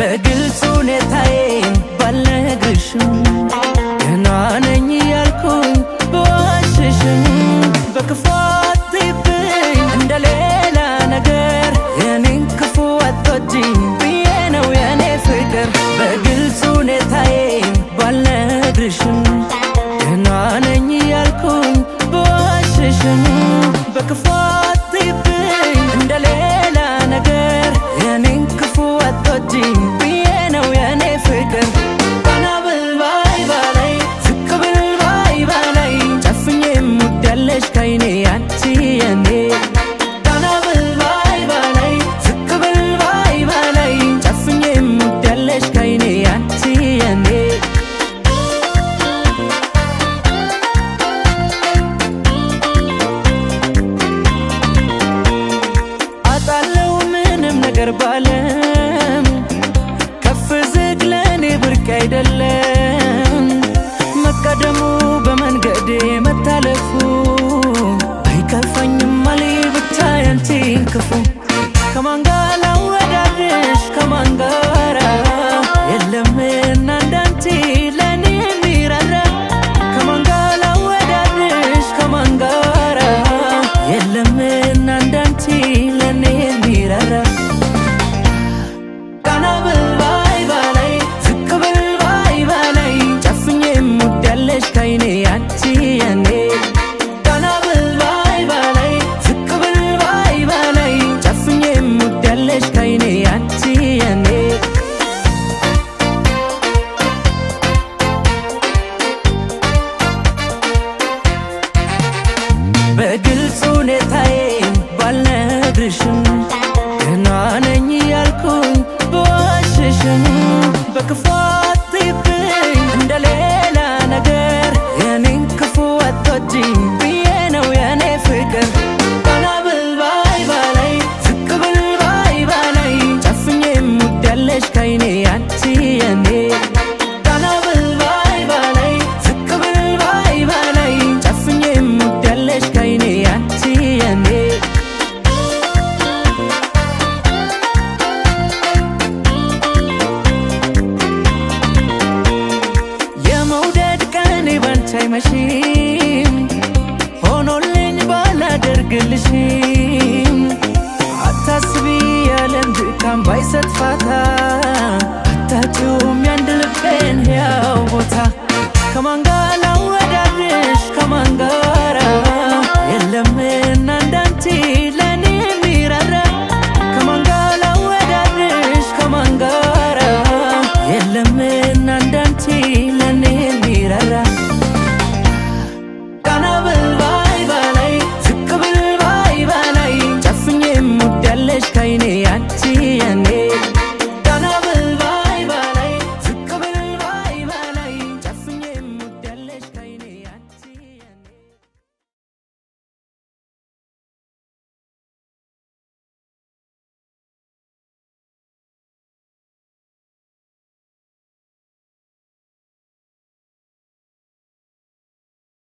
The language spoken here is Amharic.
በግልጽ ሁኔታዬን ባልነግርሽም ገና ነኝ ያልኩኝ በዋሽሽም በክፉ አትይብኝ እንደሌላ ነገር የኔን ክፉ አትወጂኝ ብዬ ነው የኔ ፍቅር በግልጽ ሁኔታዬን ባልነግርሽም ገና ነኝ ያልኩኝ በዋሽሽም በክፉ አትይብኝ እንደሌላ ነገር የኔን ክፉ አትወጂኝ ብዬ ነው የኔ ፍቅር ቀና ብል ባይ ባላይ ዝቅ ብል ባይ ባላይ ጨፍኜ እምወዳለሽ ከዓይኔ አንቺ የኔ ቀና ብል ባይ ባላይ ዝቅ ብል ባይ ባላይ ጨፍኜ እምወዳለሽ ከዓይኔ አንቺ የኔ አጣለው ምንም ነገር ባለም ከፍ ዝቅ ለኔ ብርቅ አይደለም መቀደሙ በመንገዴ መታለፉ አይከፋኝም አለ ብቻ ያንቺን ክፉ ከማን ጋር ላወዳድርሽ ከማን ጋር የለምና እንዳንቺ ለኔ የሚራራ ከማን ጋር ላወዳድርሽ ከማን ጋር የለምና እንዳንቺ ለኔ የሚራራ ቀና ብል ባይ ባላይ ዝቅ ብል ባይ ባላይ ጨፍኜ እምወዳለሽ ከዓይኔ አንቺ የኔ ቀና ብል ባይ ባላይ ዝቅ ብል ባይ ባላይ ጨፍኜ እምወዳለሽ ከዓይኔ አንቺ የኔ በግልጽ ሁኔታዬን ባልነግርሽም ገና ነኝ ያልኩኝ በዋሽሽም በክፉ አትይብኝ እንደሌላ ነገር የኔን ክፉ አትወጂኝ ብዬ ነው የኔ ፍቅር ቀና ብል ባይ ባላይ ዝቅ ብል ባይ ባላይ ጨፍኜ እምወዳለሽ ከዓይኔ አንቺ የኔ ቀና ብል ባይ ባላይ ዝቅ ብል ባይ ባላይ ጨፍኜ እምወዳለሽ ከዓይኔ አንቺ የኔ የመውደድ ቀኔ ባንቺ አይመሽም ሆኖልኝ ባላደርግልሽም አታስቢ ያለም ድካም ባይሰጥፋት